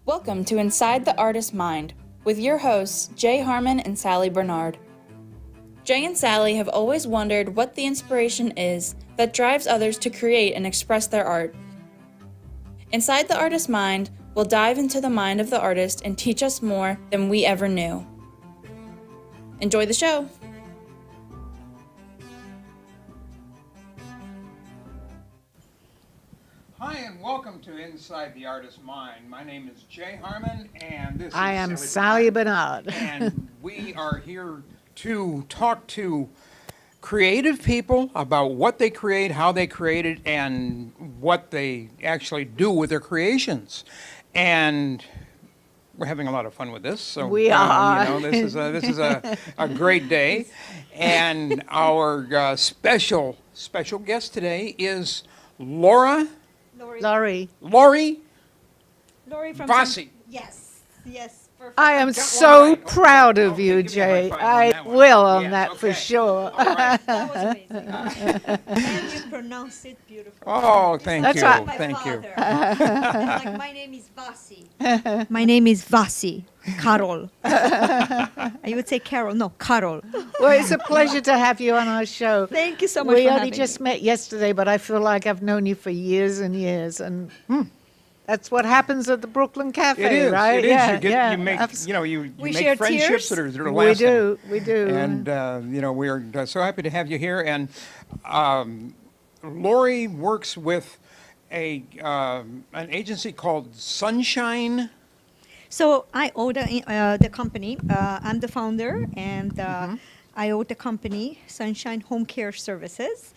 Welcome to Inside the Artist's Mind with your hosts, Jay Harmon and Sally Barnard. Jay and Sally have always wondered what the inspiration is that drives others to create and express their art. Inside the Artist's Mind, we'll dive into the mind of the artist and teach us more than we ever knew. Enjoy the show! Hi, and welcome to Inside the Artist's Mind. My name is Jay Harmon, and this I is am Sally Barnard. And we are here to talk to creative people about what they create, how they create it, and what they actually do with their creations. And we're having a lot of fun with this. So We are. this is a great day. And our special guest today is Lori Laurie. Lori from Vasi. Yes, perfect. I am Got one so right. proud Okay. of Okay, you, give me a high Jay. five on I that one. will on Yes, that for okay. sure. All right. That was amazing. And you pronounced it beautifully. Oh, thank That's you. right. My Thank you. father. Like, my name is Vasi. My name is Vasi. Karol. You would say Carol. No, Karol. Well, it's a pleasure to have you on our show. Thank you so much We for only having just me. met yesterday, but I feel like I've known you for years and years, and that's what happens at the Brooklyn Cafe, It is. right? It is. Yeah, you get. yeah. You make. You We make share friendships tears. that are We lasting. do, we do. And we're so happy to have you here. And Lori works with an agency called Sunshine. So I own the company. I'm the founder, and I own the company Sunshine Home Care Services,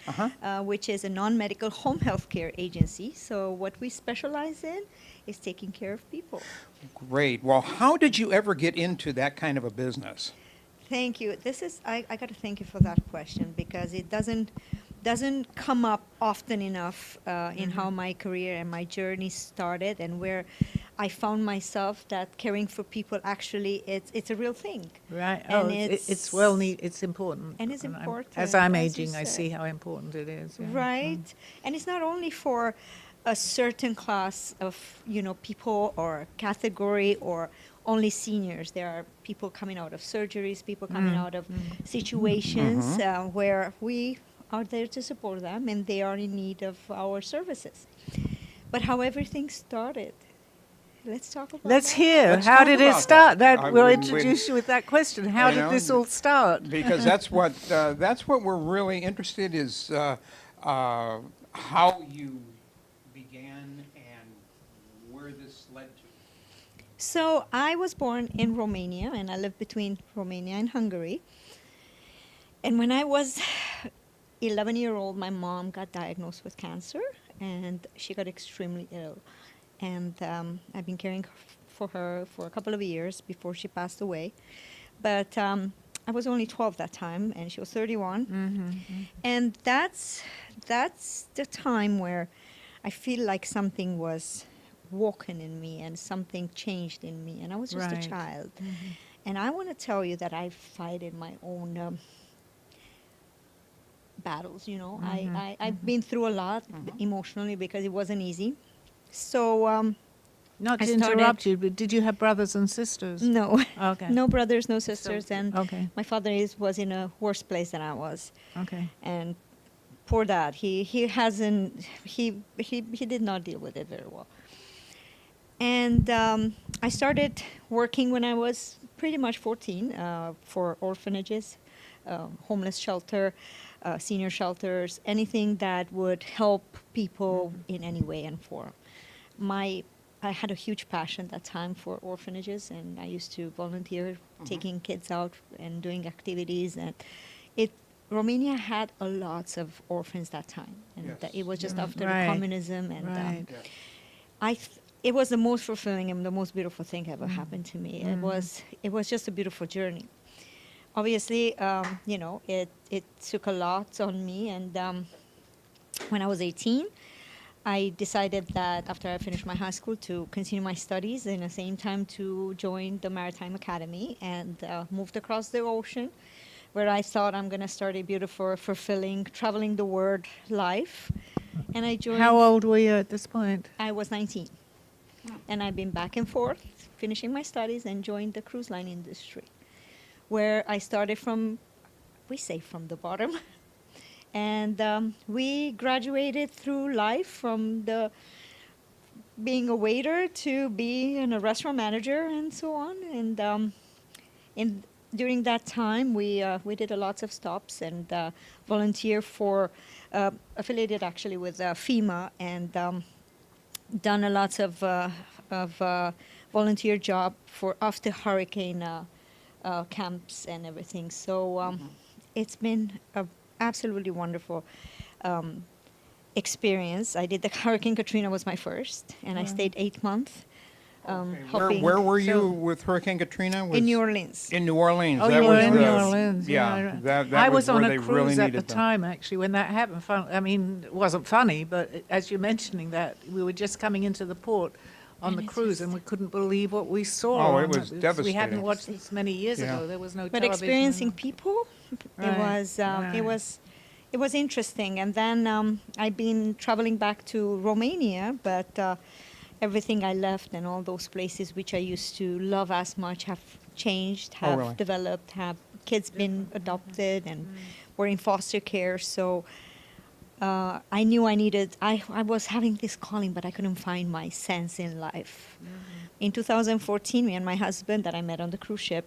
which is a non-medical home health care agency. So what we specialize in is taking care of people. Great. Well, how did you ever get into that kind of a business? Thank you. I got to thank you for that question, because it doesn't come up often enough in how my career and my journey started, and where I found myself that caring for people actually it's a real thing. Right. And Oh, it's well neat. It's important. And it's I'm- important, As I'm as you aging, I said. see how important it is. Yeah. Right. And it's not only for a certain class of, people or category or only seniors. There are people coming out of surgeries, people coming out of situations where we are there to support them, and they are in need of our services. But how everything started, let's talk about Let's that. hear. Let's How talk did it about start? that. That we'll we- introduce you with that question. How You did know, this all start? Because that's what we're really interested is how you began and where this led to. So I was born in Romania, and I lived between Romania and Hungary. And when I was 11-year-old, my mom got diagnosed with cancer, and she got extremely ill. And I've been caring for her for a couple of years before she passed away. But I was only 12 that time, and she was 31. And that's the time where I feel like something was woken in me and something changed in me, and I was just Right. a child. And I want to tell you that I fight in my own battles. I've been through a lot emotionally, because it wasn't easy. So Not I to started- interrupt you, but did you have brothers and sisters? no, Okay. no brothers, no sisters, and Okay. my father was in a worse place than I was. Okay. And poor dad, he did not deal with it very well. And I started working when I was pretty much 14 for orphanages, homeless shelter, senior shelters, anything that would help people in any way and form. I had a huge passion at that time for orphanages, and I used to volunteer taking kids out and doing activities. And Romania had a lots of orphans that time, and Yes. it was just after Right. the communism, and Right. it was the most fulfilling and the most beautiful thing ever happened to me. It was just a beautiful journey. Obviously, it took a lot on me, and when I was 18, I decided that after I finished my high school to continue my studies, and at the same time to join the Maritime Academy, and moved across the ocean, where I thought I'm going to start a beautiful, fulfilling, traveling the world life. And I joined. How old were you at this point? I was 19. and I've been back and forth, finishing my studies and joined the cruise line industry, where I started from, we say from the bottom, and we graduated through life from the being a waiter to being a restaurant manager and so on. And during that time, we did a lots of stops and volunteer for, affiliated actually with FEMA, and done a lots of volunteer job for after hurricane camps and everything. So it's been a absolutely wonderful experience. I did the Hurricane Katrina was my first, and I stayed 8 months. Helping Where were you with Hurricane Katrina? in New Orleans. In New Orleans. Oh, That you were was in the- New Orleans. Yeah, that I was was on where a they really cruise at the needed them. time, actually, when that happened. I mean, it wasn't funny, but as you're mentioning that, we were just coming into the port on the cruise, and we couldn't believe what we saw. Oh, it was We devastating. hadn't watched this many years Yeah. ago. There was no But television. experiencing people, Right, it was interesting. And then I've been traveling back to Romania, but everything I left and all those places which I used to love as much have changed, have really? developed, have kids been adopted, and were in foster care. So I knew I was having this calling, but I couldn't find my sense in life. In 2014, me and my husband that I met on the cruise ship,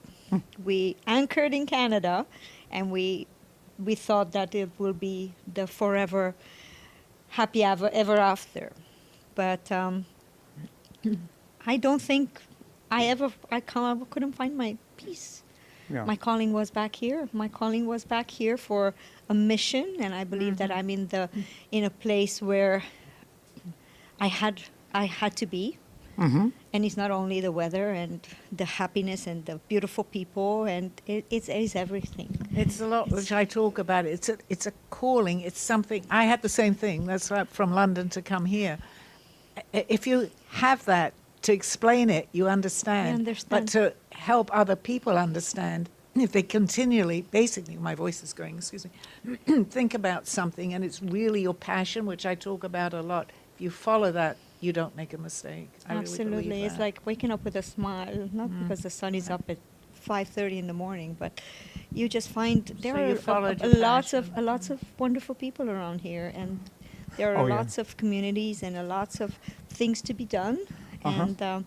we anchored in Canada, and we thought that it will be the forever happy ever after. But I don't think I couldn't find my peace. Yeah. My calling was back here. My calling was back here for a mission, and I believe that I'm in a place where I had to be. Mm-hmm. And it's not only the weather and the happiness and the beautiful people, and it's everything. It's a lot which I talk about. It's a calling. It's something. I had the same thing. That's right, from London to come here. If you have that to explain it, you understand. I understand. But to help other people understand, if they continually, basically, my voice is going, excuse me, think about something, and it's really your passion, which I talk about a lot. If you follow that, you don't make a mistake. I really Absolutely, believe it's that. like waking up with a smile, not because the sun is up at 5:30 in the morning, but you just find there you are followed your lots passion. of wonderful people around here, and there are Oh, yeah. lots of communities and lots of things to be done, Uh-huh. and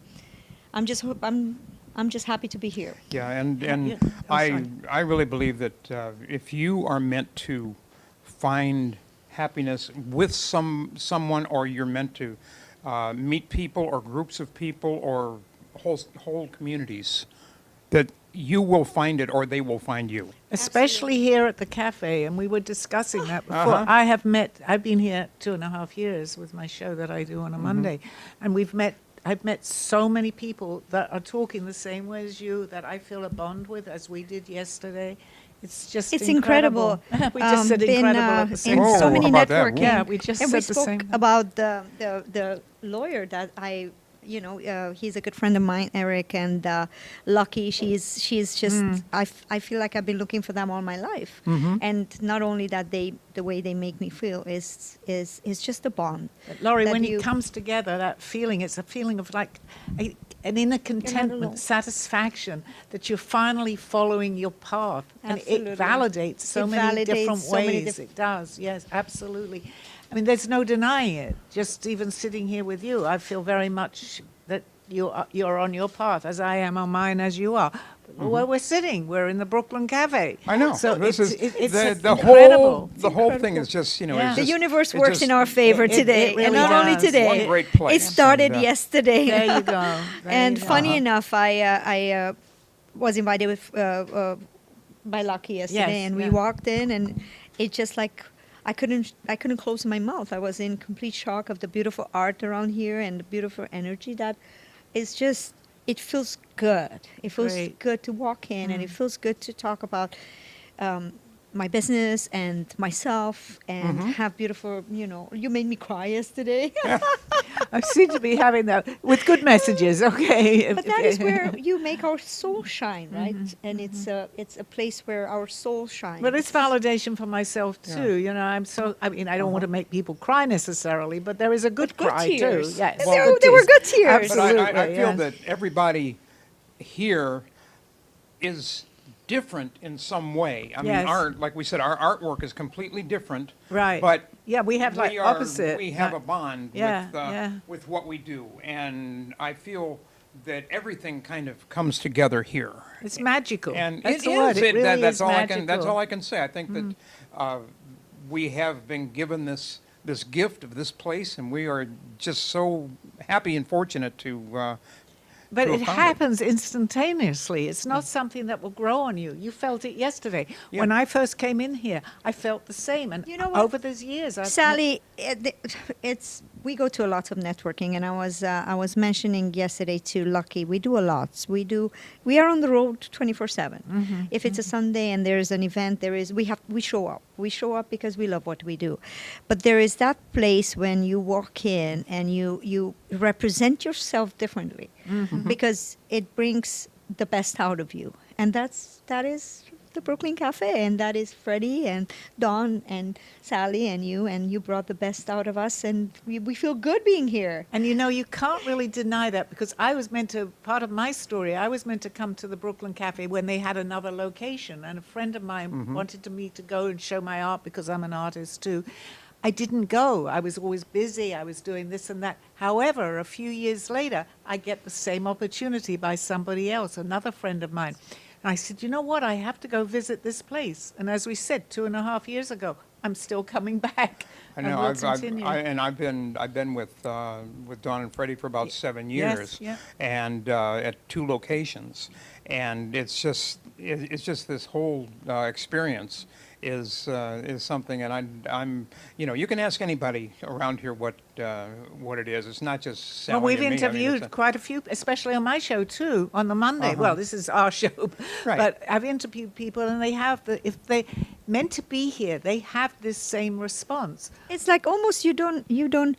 I'm just happy to be here. Yeah, and Yeah. Oh, sorry. I really believe that if you are meant to find happiness with someone, or you're meant to meet people or groups of people or whole communities, that you will find it or they will find you. Especially here at the cafe, and we were discussing that before. Uh-huh. I've been here 2.5 years with my show that I do on a Monday, and I've met so many people that are talking the same way as you, that I feel a bond with, as we did yesterday. It's just It's incredible. incredible. We just said Been, incredible at the in same Oh, so time. many how about that? networking. Yeah, we just and we said the spoke same. about the lawyer that he's a good friend of mine, Eric, and Lucky. She's just. I feel like I've been looking for them all my life, and not only that, the way they make me feel is just a bond. But Laurie, that when you- it comes together, that feeling, it's a feeling of like an inner contentment, alone. satisfaction that you're finally following your path. And Absolutely. it validates so It many different validates so many ways. It does, yes, absolutely. I mean, there's no denying it. Just even sitting here with you, I feel very much that you're on your path, as I am on mine, as you are. Where we're sitting, we're in the Brooklyn Cafe. I know. So This it's, is it's the incredible. whole thing is just, you know, Yeah. it's The just- universe it works just- in our favor it today, really and not only does. today. One great place. It started And, yesterday. There you go. There And you go. funny enough, I was invited by Lucky yesterday, Yes, and we yeah. walked in, and it just like I couldn't close my mouth. I was in complete shock of the beautiful art around here and the beautiful energy that is just. It feels good. It feels Great. good to walk in, and it feels good to talk about my business and myself, and have beautiful. You made me cry yesterday. I seem to be having that with good messages. Okay. But that is where you make our soul shine, right? And it's a place where our soul shines. But it's validation for myself too. You know, I mean, I don't want to make people cry necessarily, but there is a good Good cry tears. too. Yes. Well, there were good tears. But Absolutely. I feel yes. that everybody here is different in some way. I mean, Yes. like we said, our artwork is completely different. Right. But Yeah, we have like opposite. we have a bond Yeah, with what we do. And I feel that everything kind of comes together here. It's magical. And That's it the word. is. It really That's is all magical. that's all I can say. I think that we have been given this gift of this place, and we are just so happy and fortunate to. But to it have found happens instantaneously. It's not something that will grow on you. You felt it yesterday. When I first came in here, I felt the same. And You know what? over these years, I've Sally, we go to a lot of networking, and I was mentioning yesterday to Lucky, we do a lot. We are on the road 24/7. If it's a Sunday and there's an event, we show up. We show up because we love what we do. But there is that place when you walk in and you represent yourself differently because it brings the best out of you, and that is the Brooklyn Cafe, and that is Freddie and Dawn and Sally and you brought the best out of us, and we feel good being here. And you know, you can't really deny that because part of my story, I was meant to come to the Brooklyn Cafe when they had another location. And a friend of mine wanted me to go and show my art because I'm an artist too. I didn't go. I was always busy. I was doing this and that. However, a few years later, I get the same opportunity by somebody else, another friend of mine. And I said, you know what? I have to go visit this place. And as we said, 2.5 years ago, I'm still coming back. I know. And we'll continue. I've been with Dawn and Freddie for about 7 years, yeah. and at 2 locations, and it's just this whole experience is something, and I'm you can ask anybody around here what it is. It's not just Sally Well, we've and me. I mean, interviewed quite a few, especially on my show too, on the Monday. Well, this is our show, Right. but I've interviewed people, and they have if they meant to be here, they have this same response. It's like almost you don't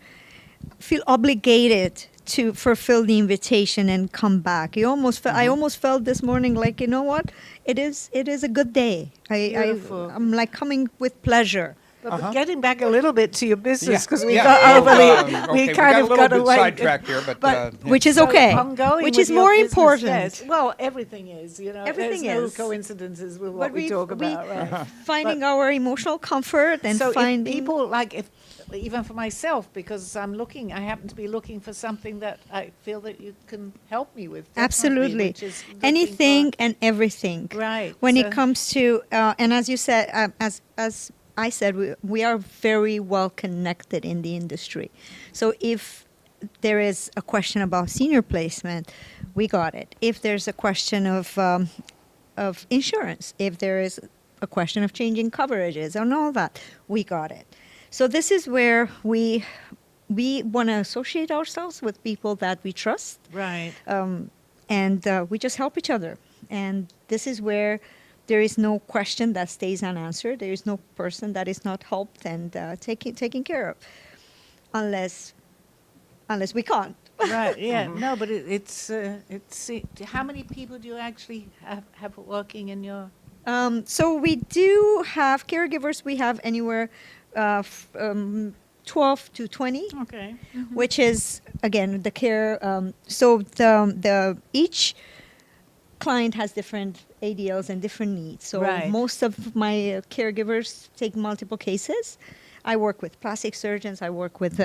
feel obligated to fulfill the invitation and come back. I almost felt this morning like, you know what, it is a good day. Beautiful. I'm like coming with pleasure. But getting back a little bit to your business, because we Yeah. got Well, overly, okay, we we kind got of a little got bit away. sidetracked here, but yeah. Which is So okay. I'm going Which with is your more business, important. yes. Well, everything is, Everything there's is. no coincidences with what But we talk about, right? Finding our emotional comfort and So finding if people, even for myself, because I happen to be looking for something that I feel that you can help me with. definitely, absolutely which is looking anything for- and everything. Right. When so- it comes to and as you said, as I said, we are very well connected in the industry. So if there is a question about senior placement, we got it. If there's a question of insurance, if there is a question of changing coverages and all that, we got it. So this is where we want to associate ourselves with people that we trust, Right. and we just help each other. And this is where there is no question that stays unanswered. There is no person that is not helped and taken care of, unless we can't. Right. Yeah. No, but it's how many people do you actually have working in your? So we do have caregivers. We have anywhere 12 to 20. Okay. Which is again the care. So the each client has different ADLs and different needs. So Right. most of my caregivers take multiple cases. I work with plastic surgeons. I work with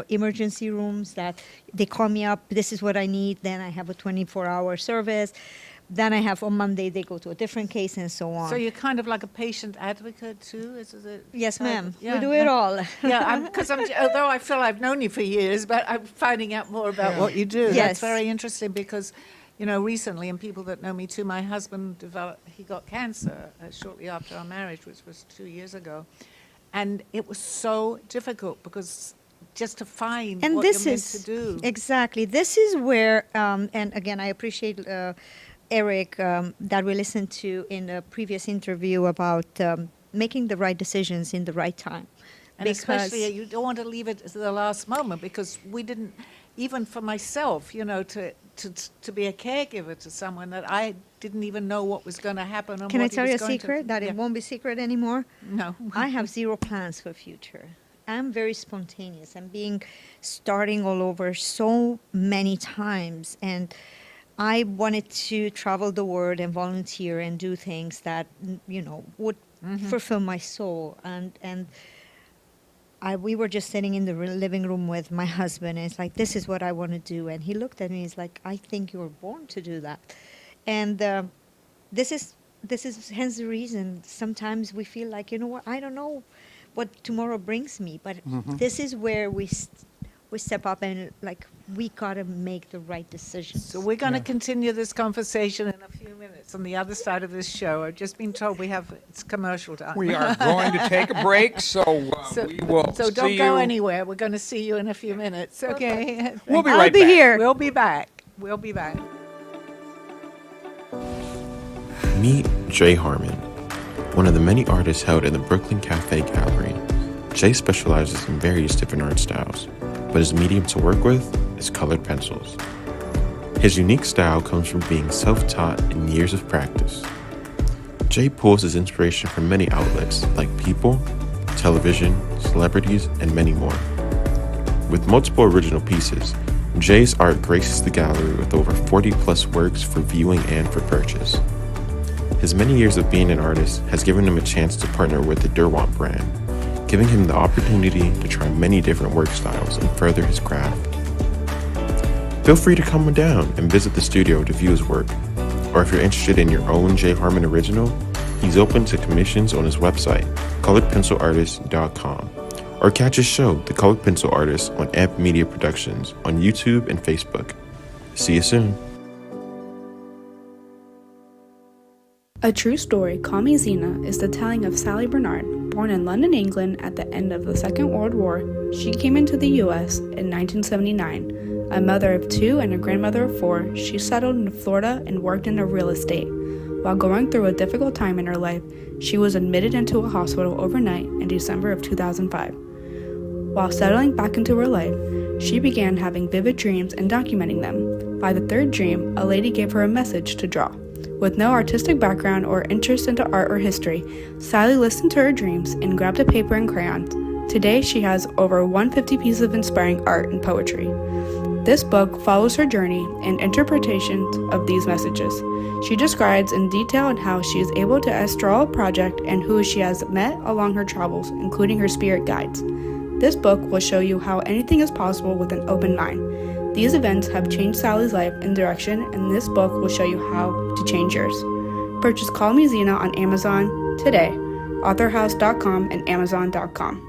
emergency rooms that they call me up. This is what I need. Then I have a 24-hour service. Then I have on Monday they go to a different case and so on. So you're kind of like a patient advocate too, is it? Yes, ma'am. Yeah, We do it all. Yeah, because although I feel I've known you for years, but I'm finding out more about what you do. Yes. That's very interesting because, recently, and people that know me too, my husband he got cancer shortly after our marriage, which was 2 years ago. And it was so difficult because just to find And what this you're is meant to do. exactly. This is where, and again, I appreciate Eric that we listened to in a previous interview about making the right decisions in the right time. And especially, you don't want to leave it to the last moment, because we didn't, even for myself, to be a caregiver to someone that I didn't even know what was going to happen. And Can I what he tell was you a going to- secret that Yeah. it won't be secret anymore? No. I have zero plans for future. I'm very spontaneous. I'm starting all over so many times, and I wanted to travel the world and volunteer and do things that would fulfill my soul. And we were just sitting in the living room with my husband, and it's like, this is what I want to do. And he looked at me, he's like, I think you were born to do that. And this is hence the reason sometimes we feel like, what, I don't know what tomorrow brings me, but this is where we step up and we gotta make the right decisions. So we're going to continue this conversation in a few minutes on the other side of this show. I've just been told it's commercial time. We are going to take a break, so we will So see don't you. go anywhere. We're going to see you in a few minutes. Okay. We'll be I'll right be back. here. We'll be back. We'll be back. Meet Jay Harmon, one of the many artists held in the Brooklyn Cafe Gallery. Jay specializes in various different art styles, but his medium to work with is colored pencils. His unique style comes from being self-taught and years of practice. Jay pulls his inspiration from many outlets like people, television, celebrities, and many more. With multiple original pieces, Jay's art graces the gallery with over 40 plus works for viewing and for purchase. His many years of being an artist has given him a chance to partner with the Derwent brand, giving him the opportunity to try many different work styles and further his craft. Feel free to come on down and visit the studio to view his work, or if you're interested in your own Jay Harmon original, he's open to commissions on his website, coloredpencilartist.com, or catch his show, The Colored Pencil Artist, on Amp Media Productions on YouTube and Facebook. See you soon. A True Story, Call Me Zena, is the telling of Sally Barnard. Born in London, England at the end of the Second World War, she came into the U.S. in 1979. A mother of 2 and a grandmother of 4, she settled in Florida and worked in real estate. While going through a difficult time in her life, she was admitted into a hospital overnight in December of 2005. While settling back into her life, she began having vivid dreams and documenting them. By the 3rd dream, a lady gave her a message to draw. With no artistic background or interest into art or history, Sally listened to her dreams and grabbed a paper and crayons. Today, she has over 150 pieces of inspiring art and poetry. This book follows her journey and interpretations of these messages. She describes in detail how she is able to draw a project and who she has met along her travels, including her spirit guides. This book will show you how anything is possible with an open mind. These events have changed Sally's life and direction, and this book will show you how to change yours. Purchase Call Me Zena on Amazon today, authorhouse.com and amazon.com.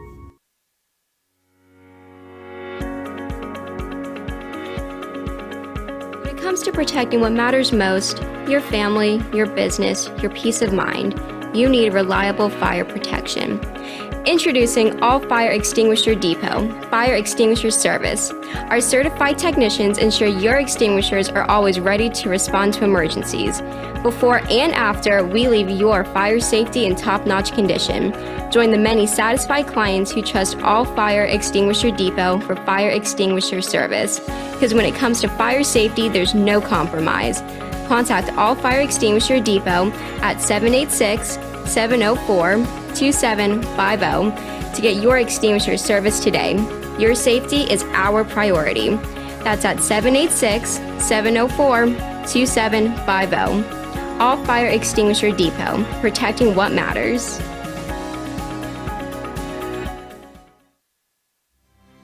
When it comes to protecting what matters most, your family, your business, your peace of mind, you need reliable fire protection. Introducing All Fire Extinguisher Depot, Fire Extinguisher Service. Our certified technicians ensure your extinguishers are always ready to respond to emergencies. Before and after, we leave your fire safety in top-notch condition. Join the many satisfied clients who trust All Fire Extinguisher Depot for fire extinguisher service. Because when it comes to fire safety, there's no compromise. Contact All Fire Extinguisher Depot at 786-704-2750 to get your extinguisher service today. Your safety is our priority. That's at 786-704-2750. All Fire Extinguisher Depot, protecting what matters.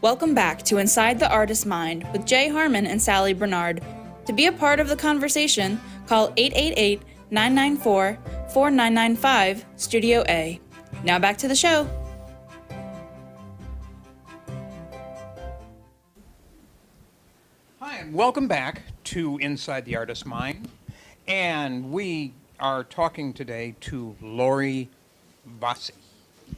Welcome back to Inside the Artist's Mind with Jay Harmon and Sally Barnard. To be a part of the conversation, call 888-994-4995, Studio A. Now back to the show. Hi, and welcome back to Inside the Artist's Mind. And we are talking today to Loredana Vasi.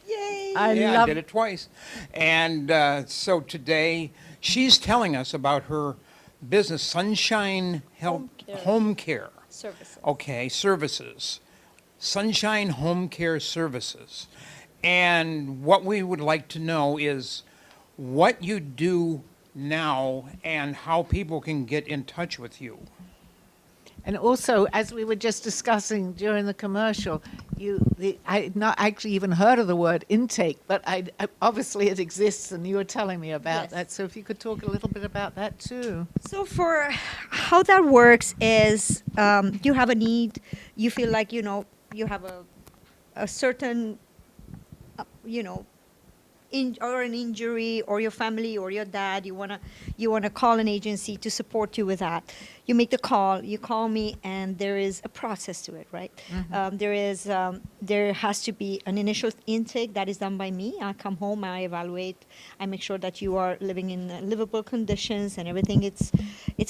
Yay! I did it twice. And so today she's telling us about her business, Sunshine Home Care. Services. Okay, services. Sunshine Home Care Services. And what we would like to know is what you do now and how people can get in touch with you. And also, as we were just discussing during the commercial, I had not actually even heard of the word intake, but obviously it exists, and you were telling me about Yes. that. So if you could talk a little bit about that too. So for how that works is you have a need, you feel like, you have a certain, or an injury, or your family or your dad, you wanna call an agency to support you with that. You make the call, you call me, and there is a process to it, right? There has to be an initial intake that is done by me. I come home, I evaluate, I make sure that you are living in livable conditions and everything. It's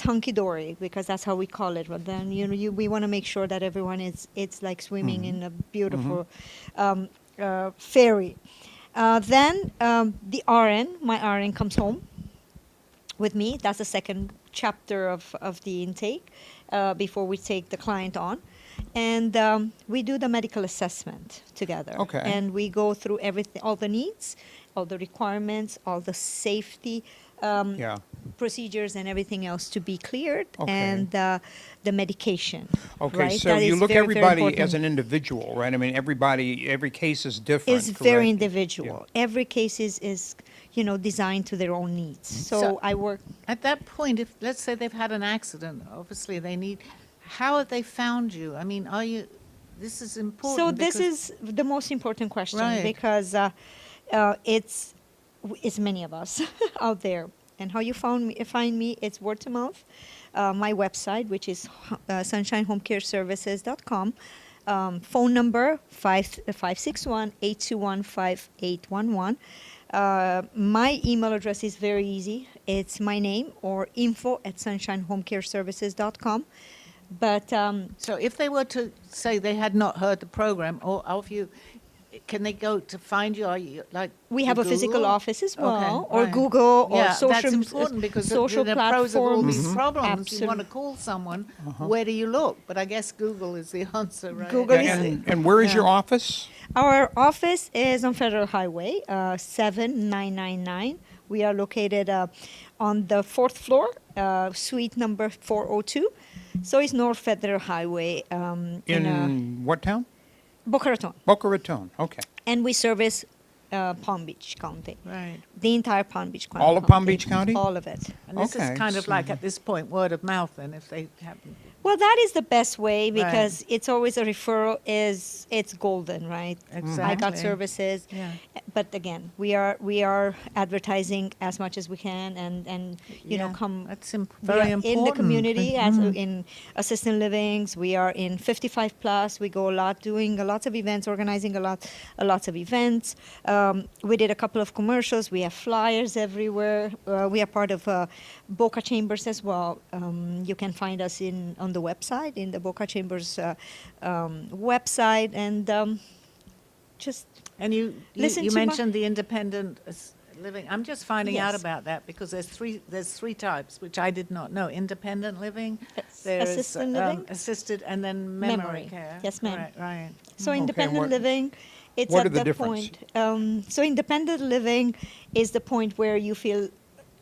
hunky dory, because that's how we call it. But then we want to make sure that everyone it's like swimming in a beautiful ferry. Then the RN, my RN comes home with me. That's the second chapter of the intake before we take the client on. And we do the medical assessment together. Okay. And we go through everything, all the needs, all the requirements, all the safety procedures and everything else to be cleared, Okay. and the medication. Okay, right? so That you is look very, very everybody important. as an individual, right? I mean, every case is different. Is very correct? individual. Every case is designed to their own needs. So I work. At that point, if let's say they've had an accident, obviously they need. How have they found you? I mean, this is important. So this because- is the most important question, Right. because it's many of us out there. And how you find me, it's word to mouth. My website, which is sunshinehomecareservices.com. Phone number 561-821-5811. My email address is very easy. It's my name, or info@sunshinehomecareservices.com. But So if they were to say they had not heard the program, or of you, can they go to find you? Are you like we to have a physical Google? office as well, Okay, or right. Google, or Yeah, social that's important, because social the pros of all these platforms. problems. You want to Absolute- call someone, where do you look? But I guess Google is the answer, right? Google Yeah, is- and where is Yeah. your office? Our office is on Federal Highway 7999. We are located on the 4th floor, suite number 402. So it's North Federal Highway In what town? Boca Raton. Boca Raton, okay. And we service Palm Beach County. Right. The entire Palm Beach County. All of Palm Beach County? All of it. And this Okay, is kind of so- like at this point word of mouth. Then, if they happen. Well, that is the best way, because it's always a referral. It's golden, right? I got Exactly. services, Yeah. but again, we are advertising as much as we can, and Yeah, come. That's We very are important. in the community, as in assisted livings. We are in 55 plus. We go a lot, doing lots of events, organizing lots of events. We did a couple of commercials. We have flyers everywhere. We are part of Boca Chambers as well. You can find us on the website, in the Boca Chambers website, and just And you Listen to my- mentioned the independent living. I'm just finding out Yes. about that, because there's three types, which I did not know. Independent living, Yes. there's Assisted living. assisted, and then memory Memory. care. Yes, ma'am. Right, right. So Okay, independent what- living, it's what at are the that difference? point. So independent living is the point where you feel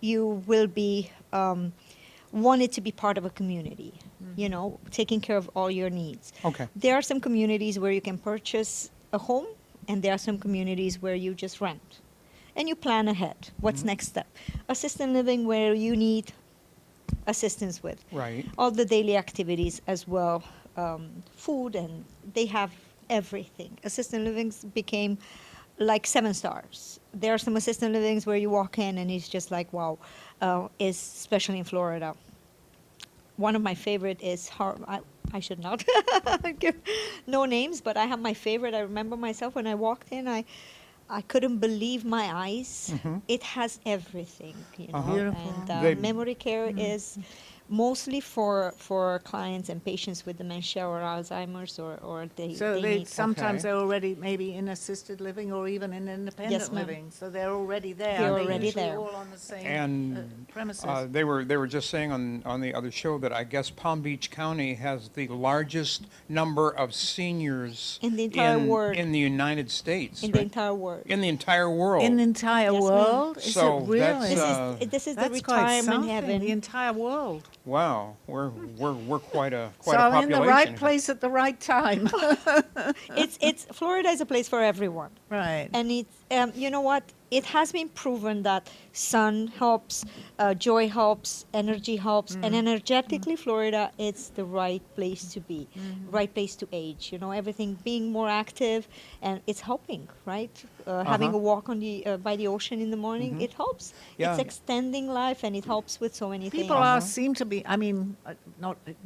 you will be wanted to be part of a community, taking care of all your needs. Okay. There are some communities where you can purchase a home, and there are some communities where you just rent. And you plan ahead. What's next step? Assisted living, where you need assistance with Right. all the daily activities as well, food, and they have everything. Assisted livings became like 7 stars. There are some assisted livings where you walk in and it's just like, wow, especially in Florida. One of my favorite is, I should not give no names, but I have my favorite. I remember myself when I walked in, I couldn't believe my eyes. It has everything, Uh-huh. Beautiful. And They- memory care is mostly for clients and patients with dementia or Alzheimer's or So they need. sometimes Okay. they're already maybe in assisted living or even in independent Yes, ma'am. living. So they're already there. They're Are they already usually there. all on the same And premises? they were just saying on the other show that I guess Palm Beach County has the largest number of seniors In the entire world. in the United States. In the right? entire world. In the entire world. In the entire Yes, ma'am. world? Is So it really? that's, This is the That's quite retirement something, heaven. the entire world. wow, we're quite a So quite a I'm population. in the right here. place at the right time. It's Florida is a place for everyone. Right. And it's you know what? It has been proven that sun helps, joy helps, energy helps, and energetically, Florida it's the right place to be, right place to age. You know, everything being more active, and it's helping, right? Having a walk on the by the ocean in the morning, it helps. Yeah. It's extending life, and it helps with so many People things. are seem to be. I mean,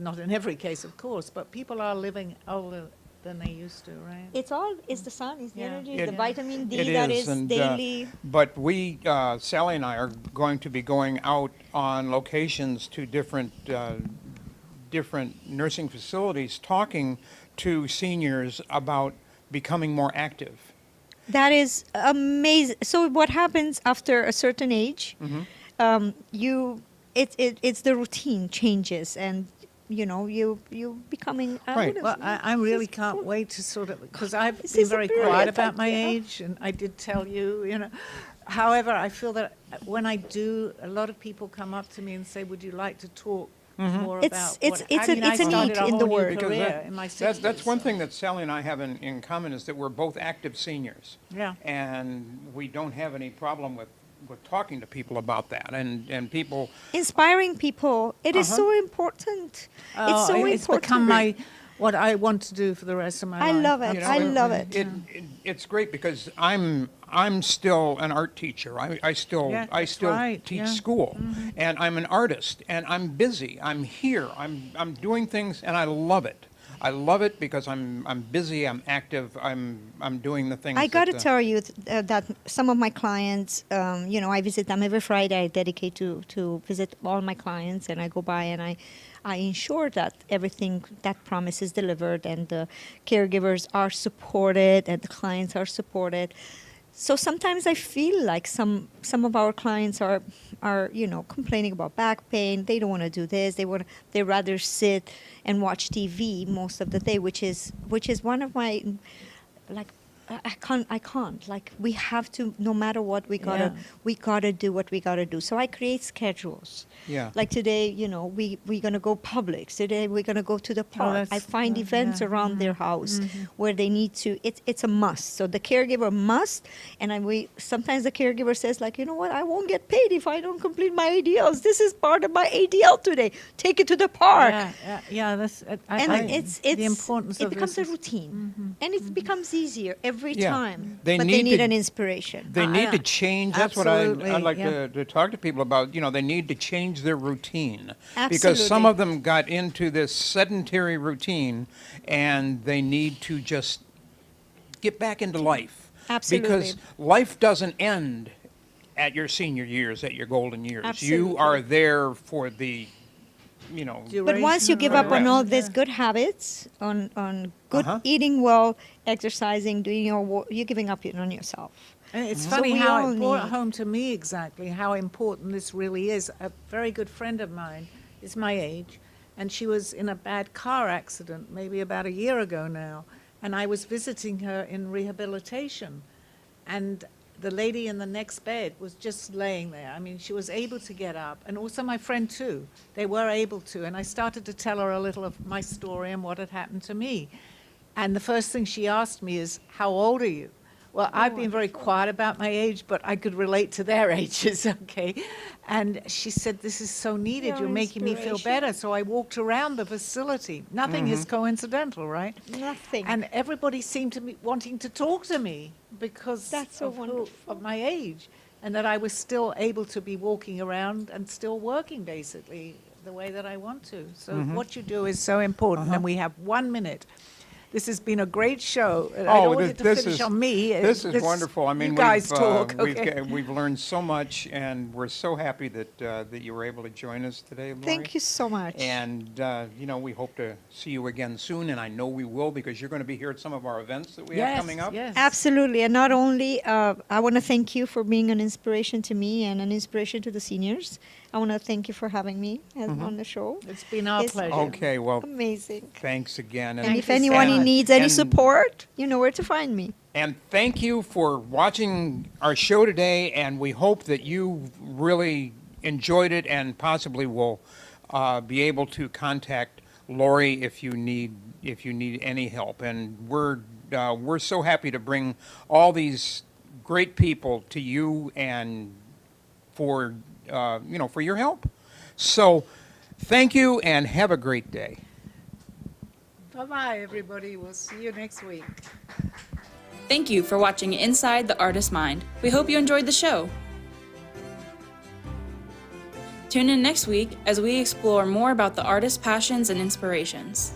not in every case, of course, but people are living older than they used to, right? It's the sun, it's the Yeah. energy, It- it's the vitamin D It that is, is and, daily. but we, Sally and I are going to be going out on locations to different nursing facilities, talking to seniors about becoming more active. That is amazing. So what happens after a certain age? It's the routine changes, and you becoming. Right. Well, I really can't wait to sort of, because I've This been is a very period, quiet about my yeah. age, and I did tell you. However, I feel that when I do, a lot of people come up to me and say, "Would you like to talk more It's- about?" it's- it's a- I it's a started need a in whole the new word. Because career in my 60s. that's one so- thing that Sally and I have in common is that we're both active seniors. Yeah. And we don't have any problem with talking to people about that, and people. Inspiring people. It is so important. It's so It's important. become what I want to do for the rest of my I life. love it. You know, I love it. It's great because I'm still an art teacher. I still Yeah, I that's still right, teach yeah. school, and I'm an artist, and I'm busy. I'm here. I'm doing things, and I love it. I love it because I'm busy. I'm active. I'm doing the things. I got to that, tell you that some of my clients, I visit them every Friday. I dedicate to visit all my clients, and I go by and I ensure that everything that promise is delivered, and the caregivers are supported, and the clients are supported. So sometimes I feel like some of our clients are complaining about back pain. They don't want to do this. They rather sit and watch TV most of the day, which is one of my I can't. Like, we have to, no matter what, we gotta do what we gotta do. So I create schedules. Yeah. Like today, we're gonna go Publix. Today we're gonna go to the park. I that's- find events yeah. around their house where they need to. It's a must. So the caregiver must. And sometimes the caregiver says, like, you know what? I won't get paid if I don't complete my ADLs. This is part of my ADL today. Take it to the park. Yeah. That's And it's the importance it of becomes this a routine, and it becomes easier every Yeah. time. They but need they need to- an inspiration. They need to change. That's what I'd Absolutely, like yeah. to talk to people about. They need to change their routine. Because some Absolutely. of them got into this sedentary routine and they need to just get back into life. Absolutely. Because life doesn't end at your senior years, at your golden years. Absolutely. You are there for the, But once you give up on Correct. all these good habits, on good Uh-huh. eating well, exercising, doing your work, you're giving up on yourself. And it's So funny we how all it brought need- home to me exactly how important this really is. A very good friend of mine is my age, and she was in a bad car accident maybe about a year ago now, and I was visiting her in rehabilitation, and the lady in the next bed was just laying there. I mean, she was able to get up, and also my friend too. They were able to, and I started to tell her a little of my story and what had happened to me. And the first thing she asked me is, "How old are you?" Well, I've been very quiet about my age, but I could relate to their ages, okay? And she said, "This is so needed. Your You're making me feel inspiration. better." So I walked around the facility. Nothing is coincidental, right? Nothing. And everybody seemed to be wanting to talk to me because That's so of wonderful. of my age, and that I was still able to be walking around and still working basically the way that I want to. So what you do is so important. And we have 1 minute. This has been a great show. I Oh, don't want it to finish on me. This is wonderful. I mean, you guys talk, we've, okay? we've learned so much, and we're so happy that that you were able to join us today, Lori. Thank you so much. And, you know, we hope to see you again soon, and I know we will because you're going to be here at some of our events that we have coming up. Yes. Absolutely. And not only, I want to thank you for being an inspiration to me and an inspiration to the seniors. I want to thank you for having me on the show. It's been our It's pleasure. Okay, well, amazing. thanks again. And if you so anyone much. needs any And- support, you know where to find me. And thank you for watching our show today, and we hope that you really enjoyed it and possibly will be able to contact Lori if you need any help. And we're so happy to bring all these great people to you and for for your help. So thank you and have a great day. Bye-bye, everybody. We'll see you next week. Thank you for watching Inside the Artist's Mind. We hope you enjoyed the show. Tune in next week as we explore more about the artist's passions and inspirations.